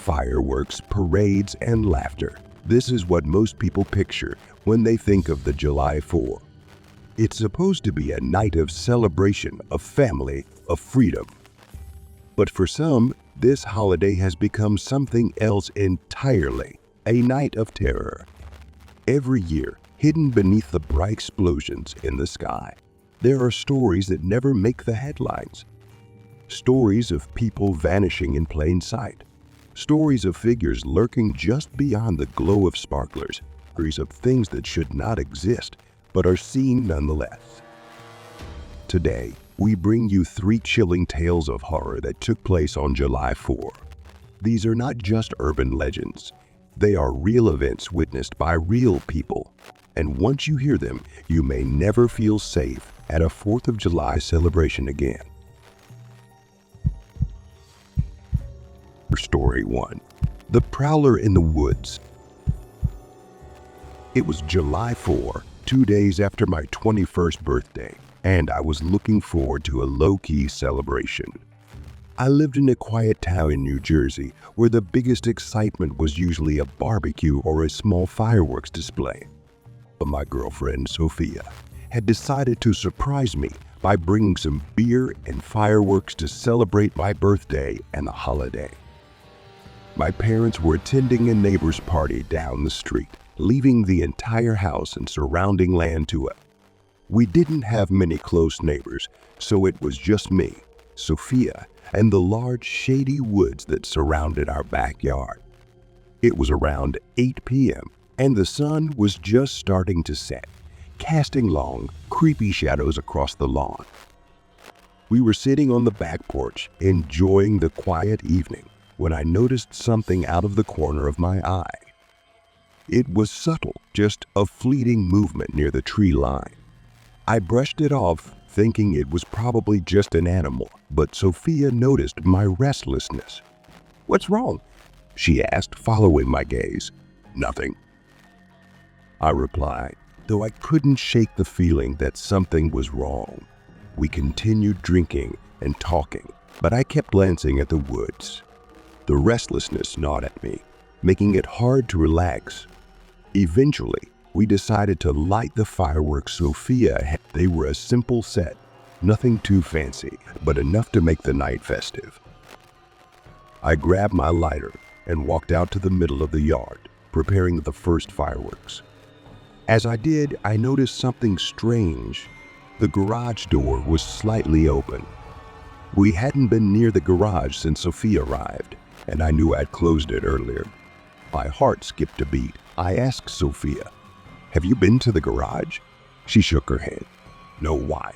Fireworks, parades, and laughter. This is what most people picture when they think of the July 4th. It's supposed to be a night of celebration, of family, of freedom. But for some, this holiday has become something else entirely, a night of terror. Every year, hidden beneath the bright explosions in the sky, there are stories that never make the headlines. Stories of people vanishing in plain sight. Stories of figures lurking just beyond the glow of sparklers. Stories of things that should not exist, but are seen nonetheless. Today, we bring you 3 chilling tales of horror that took place on July 4. These are not just urban legends. They are real events witnessed by real people. And once you hear them, you may never feel safe at a 4th of July celebration again. Story 1. The Prowler in the Woods. It was July 4, 2 days after my 21st birthday, and I was looking forward to a low-key celebration. I lived in a quiet town in New Jersey where the biggest excitement was usually a barbecue or a small fireworks display. But my girlfriend, Sophia, had decided to surprise me by bringing some beer and fireworks to celebrate my birthday and the holiday. My parents were attending a neighbor's party down the street, leaving the entire house and surrounding land to us. We didn't have many close neighbors, so it was just me, Sophia, and the large shady woods that surrounded our backyard. It was around 8 p.m., and the sun was just starting to set, casting long, creepy shadows across the lawn. We were sitting on the back porch, enjoying the quiet evening, when I noticed something out of the corner of my eye. It was subtle, just a fleeting movement near the tree line. I brushed it off, thinking it was probably just an animal, but Sophia noticed my restlessness. "What's wrong?" she asked, following my gaze. "Nothing," I replied, though I couldn't shake the feeling that something was wrong. We continued drinking and talking, but I kept glancing at the woods. The restlessness gnawed at me, making it hard to relax. Eventually, we decided to light the fireworks Sophia had. They were a simple set, nothing too fancy, but enough to make the night festive. I grabbed my lighter and walked out to the middle of the yard, preparing the first fireworks. As I did, I noticed something strange. The garage door was slightly open. We hadn't been near the garage since Sophia arrived, and I knew I'd closed it earlier. My heart skipped a beat. I asked Sophia, "Have you been to the garage?" She shook her head. "No, why?"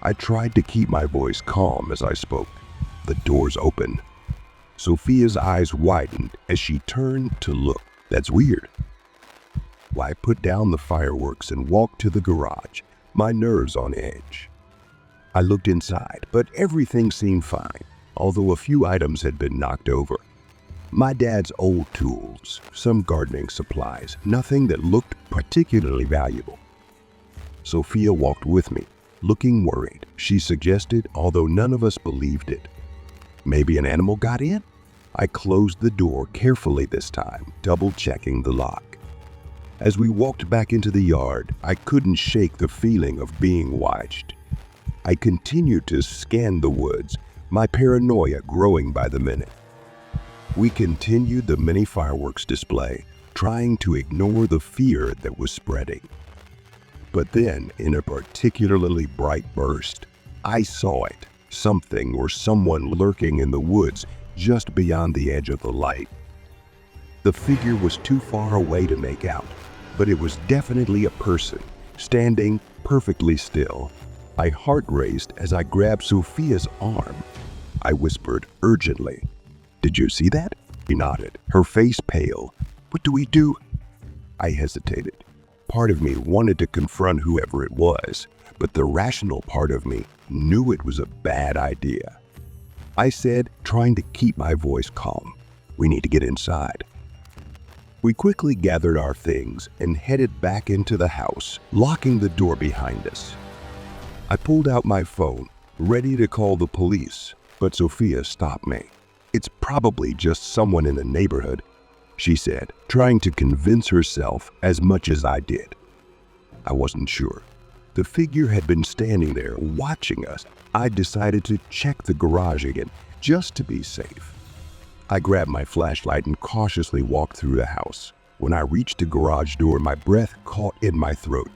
I tried to keep my voice calm as I spoke. "The door's open." Sophia's eyes widened as she turned to look. "That's weird." I put down the fireworks and walked to the garage, my nerves on edge. I looked inside, but everything seemed fine, although a few items had been knocked over. My dad's old tools, some gardening supplies, nothing that looked particularly valuable. Sophia walked with me, looking worried. She suggested, although none of us believed it, "Maybe an animal got in?" I closed the door carefully this time, double-checking the lock. As we walked back into the yard, I couldn't shake the feeling of being watched. I continued to scan the woods, my paranoia growing by the minute. We continued the mini fireworks display, trying to ignore the fear that was spreading. But then, in a particularly bright burst, I saw it, something or someone lurking in the woods just beyond the edge of the light. The figure was too far away to make out, but it was definitely a person, standing perfectly still. My heart raced as I grabbed Sophia's arm. I whispered urgently, "Did you see that?" She nodded, her face pale. "What do we do?" I hesitated. Part of me wanted to confront whoever it was, but the rational part of me knew it was a bad idea. I said, trying to keep my voice calm, "We need to get inside." We quickly gathered our things and headed back into the house, locking the door behind us. I pulled out my phone, ready to call the police, but Sophia stopped me. "It's probably just someone in the neighborhood," she said, trying to convince herself as much as I did. I wasn't sure. The figure had been standing there watching us. I decided to check the garage again, just to be safe. I grabbed my flashlight and cautiously walked through the house. When I reached the garage door, my breath caught in my throat.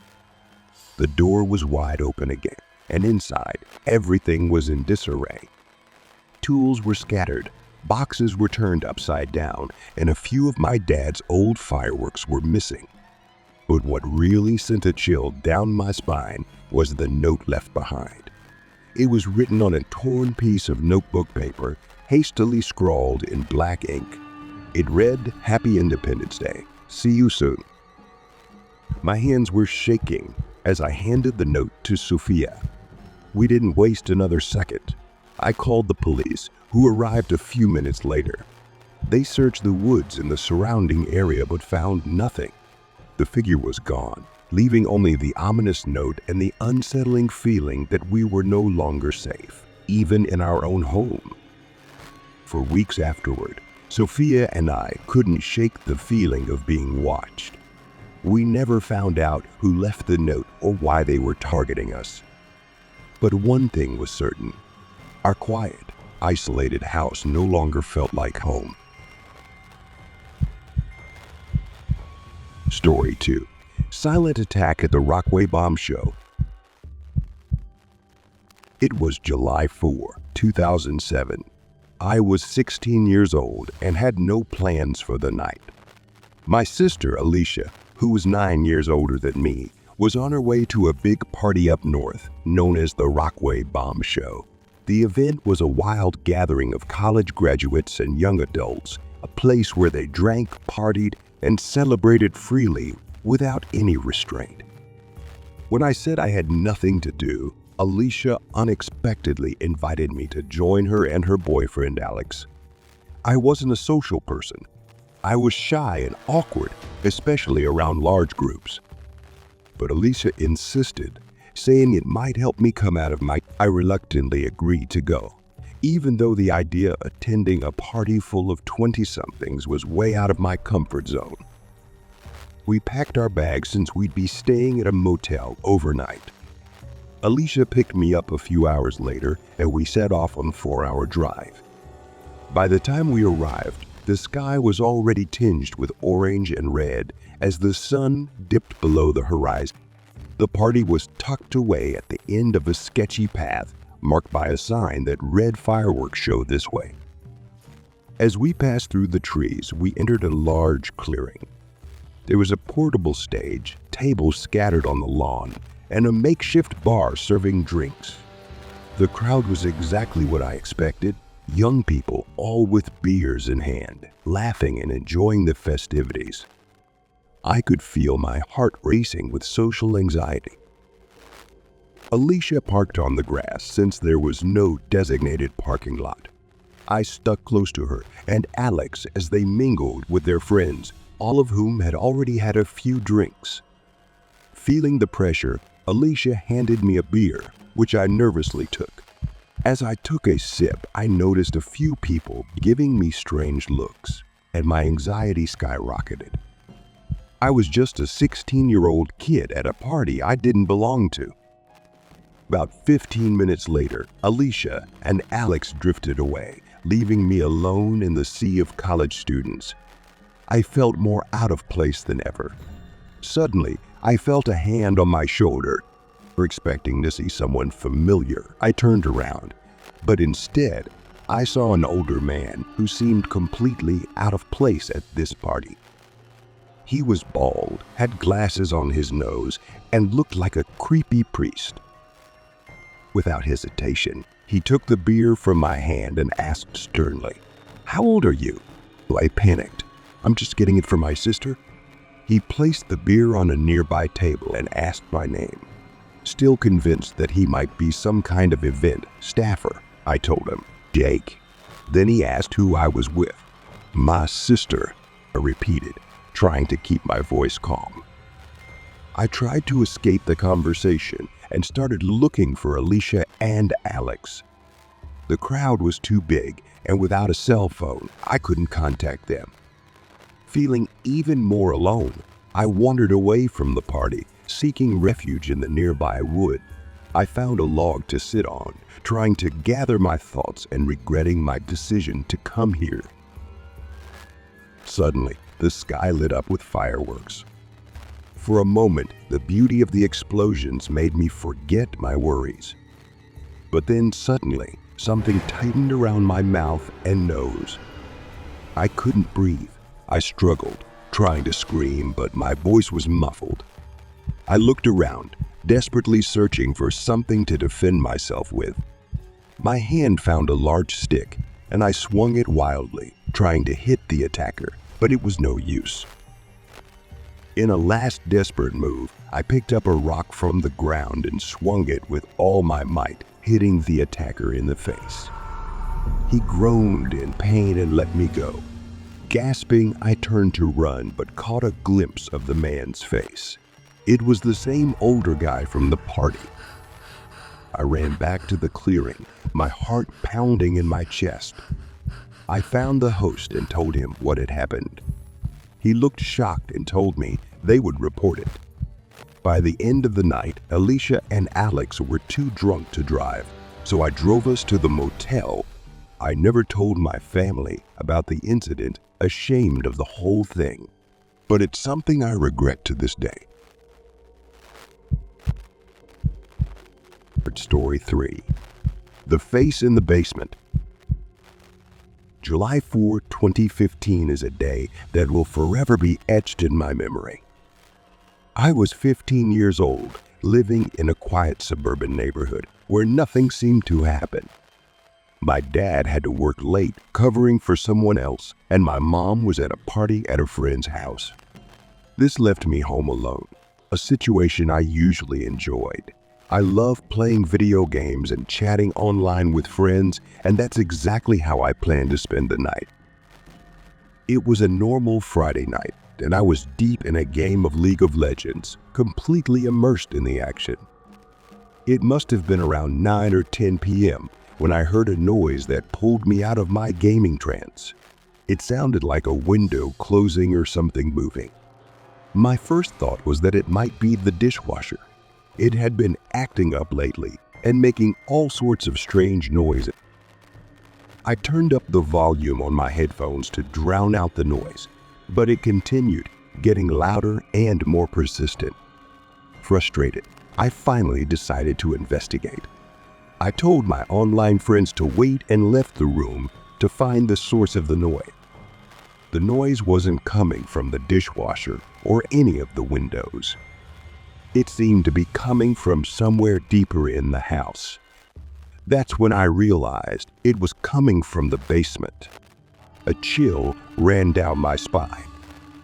The door was wide open again, and inside, everything was in disarray. Tools were scattered, boxes were turned upside down, and a few of my dad's old fireworks were missing. But what really sent a chill down my spine was the note left behind. It was written on a torn piece of notebook paper, hastily scrawled in black ink. It read, "Happy Independence Day. See you soon." My hands were shaking as I handed the note to Sophia. We didn't waste another second. I called the police, who arrived a few minutes later. They searched the woods in the surrounding area but found nothing. The figure was gone, leaving only the ominous note and the unsettling feeling that we were no longer safe, even in our own home. For weeks afterward, Sophia and I couldn't shake the feeling of being watched. We never found out who left the note or why they were targeting us. But one thing was certain: our quiet, isolated house no longer felt like home. Story 2. Silent Attack at the Rockaway Bomb Show. It was July 4, 2007. I was 16 years old and had no plans for the night. My sister, Alicia, who was 9 years older than me, was on her way to a big party up north, known as the Rockaway Bomb Show. The event was a wild gathering of college graduates and young adults, a place where they drank, partied, and celebrated freely without any restraint. When I said I had nothing to do, Alicia unexpectedly invited me to join her and her boyfriend, Alex. I wasn't a social person. I was shy and awkward, especially around large groups. But Alicia insisted, saying it might help me come out of my... I reluctantly agreed to go, even though the idea of attending a party full of 20-somethings was way out of my comfort zone. We packed our bags since we'd be staying at a motel overnight. Alicia picked me up a few hours later, and we set off on a 4-hour drive. By the time we arrived, the sky was already tinged with orange and red as the sun dipped below the horizon. The party was tucked away at the end of a sketchy path marked by a sign that read "Fireworks Show this way." As we passed through the trees, we entered a large clearing. There was a portable stage, tables scattered on the lawn, and a makeshift bar serving drinks. The crowd was exactly what I expected. Young people, all with beers in hand, laughing and enjoying the festivities. I could feel my heart racing with social anxiety. Alicia parked on the grass since there was no designated parking lot. I stuck close to her and Alex as they mingled with their friends, all of whom had already had a few drinks. Feeling the pressure, Alicia handed me a beer, which I nervously took. As I took a sip, I noticed a few people giving me strange looks, and my anxiety skyrocketed. I was just a 16-year-old kid at a party I didn't belong to. About 15 minutes later, Alicia and Alex drifted away, leaving me alone in the sea of college students. I felt more out of place than ever. Suddenly, I felt a hand on my shoulder. Expecting to see someone familiar, I turned around, but instead, I saw an older man who seemed completely out of place at this party. He was bald, had glasses on his nose, and looked like a creepy priest. Without hesitation, he took the beer from my hand and asked sternly, "How old are you?" I panicked. "I'm just getting it for my sister." He placed the beer on a nearby table and asked my name. Still convinced that he might be some kind of event staffer, I told him, "Jake." Then he asked who I was with. "My sister," I repeated, trying to keep my voice calm. I tried to escape the conversation and started looking for Alicia and Alex. The crowd was too big, and without a cell phone, I couldn't contact them. Feeling even more alone, I wandered away from the party, seeking refuge in the nearby wood. I found a log to sit on, trying to gather my thoughts and regretting my decision to come here. Suddenly, the sky lit up with fireworks. For a moment, the beauty of the explosions made me forget my worries. But then suddenly, something tightened around my mouth and nose. I couldn't breathe. I struggled, trying to scream, but my voice was muffled. I looked around, desperately searching for something to defend myself with. My hand found a large stick, and I swung it wildly, trying to hit the attacker, but it was no use. In a last desperate move, I picked up a rock from the ground and swung it with all my might, hitting the attacker in the face. He groaned in pain and let me go. Gasping, I turned to run, but caught a glimpse of the man's face. It was the same older guy from the party. I ran back to the clearing, my heart pounding in my chest. I found the host and told him what had happened. He looked shocked and told me they would report it. By the end of the night, Alicia and Alex were too drunk to drive, so I drove us to the motel. I never told my family about the incident, ashamed of the whole thing, but it's something I regret to this day. Story 3. The Face in the Basement. July 4, 2015 is a day that will forever be etched in my memory. I was 15 years old, living in a quiet suburban neighborhood where nothing seemed to happen. My dad had to work late covering for someone else, and my mom was at a party at a friend's house. This left me home alone, a situation I usually enjoyed. I love playing video games and chatting online with friends, and that's exactly how I planned to spend the night. It was a normal Friday night, and I was deep in a game of League of Legends, completely immersed in the action. It must have been around 9 or 10 p.m. when I heard a noise that pulled me out of my gaming trance. It sounded like a window closing or something moving. My first thought was that it might be the dishwasher. It had been acting up lately and making all sorts of strange noises. I turned up the volume on my headphones to drown out the noise, but it continued, getting louder and more persistent. Frustrated, I finally decided to investigate. I told my online friends to wait and left the room to find the source of the noise. The noise wasn't coming from the dishwasher or any of the windows. It seemed to be coming from somewhere deeper in the house. That's when I realized it was coming from the basement. A chill ran down my spine.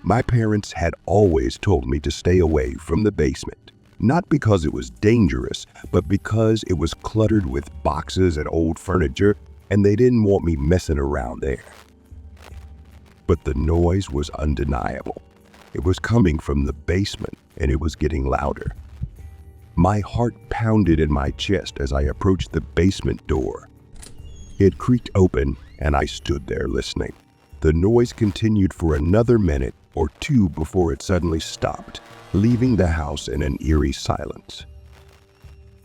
My parents had always told me to stay away from the basement, not because it was dangerous, but because it was cluttered with boxes and old furniture, and they didn't want me messing around there. But the noise was undeniable. It was coming from the basement, and it was getting louder. My heart pounded in my chest as I approached the basement door. It creaked open, and I stood there listening. The noise continued for another minute or two before it suddenly stopped, leaving the house in an eerie silence.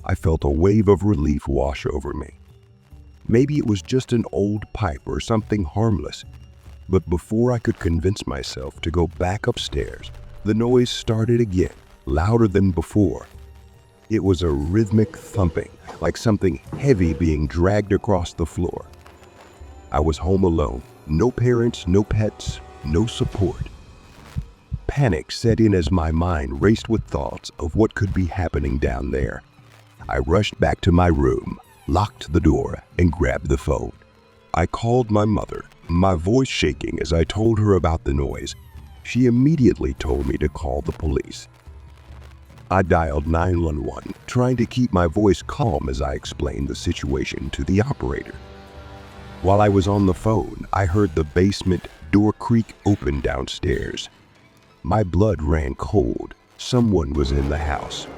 I felt a wave of relief wash over me. Maybe it was just an old pipe or something harmless. But before I could convince myself to go back upstairs, the noise started again, louder than before. It was a rhythmic thumping, like something heavy being dragged across the floor. I was home alone, no parents, no pets, no support. Panic set in as my mind raced with thoughts of what could be happening down there. I rushed back to my room, locked the door, and grabbed the phone. I called my mother, my voice shaking as I told her about the noise. She immediately told me to call the police. I dialed 911, trying to keep my voice calm as I explained the situation to the operator. While I was on the phone, I heard the basement door creak open downstairs. My blood ran cold. Someone was in the house.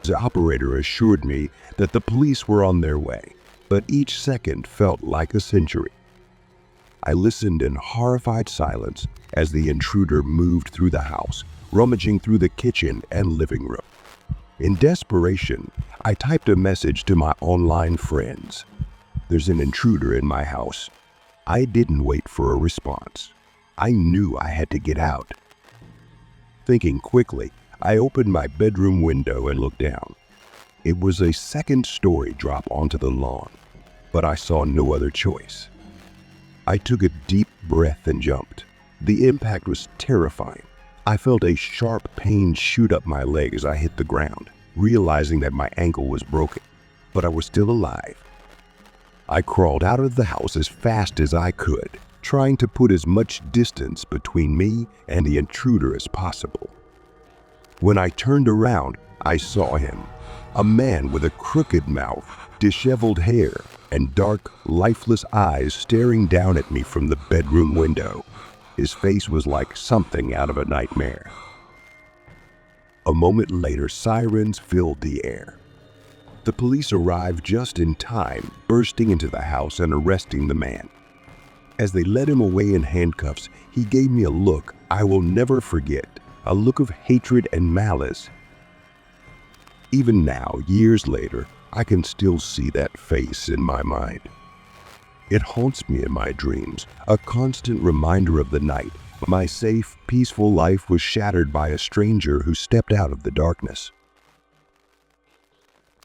The operator assured me that the police were on their way, but each second felt like a century. I listened in horrified silence as the intruder moved through the house, rummaging through the kitchen and living room. In desperation, I typed a message to my online friends. "There's an intruder in my house." I didn't wait for a response. I knew I had to get out. Thinking quickly, I opened my bedroom window and looked down. It was a second-story drop onto the lawn, but I saw no other choice. I took a deep breath and jumped. The impact was terrifying. I felt a sharp pain shoot up my leg as I hit the ground, realizing that my ankle was broken, but I was still alive. I crawled out of the house as fast as I could, trying to put as much distance between me and the intruder as possible. When I turned around, I saw him, a man with a crooked mouth, disheveled hair, and dark, lifeless eyes staring down at me from the bedroom window. His face was like something out of a nightmare. A moment later, sirens filled the air. The police arrived just in time, bursting into the house and arresting the man. As they led him away in handcuffs, he gave me a look I will never forget, a look of hatred and malice. Even now, years later, I can still see that face in my mind. It haunts me in my dreams, a constant reminder of the night. My safe, peaceful life was shattered by a stranger who stepped out of the darkness.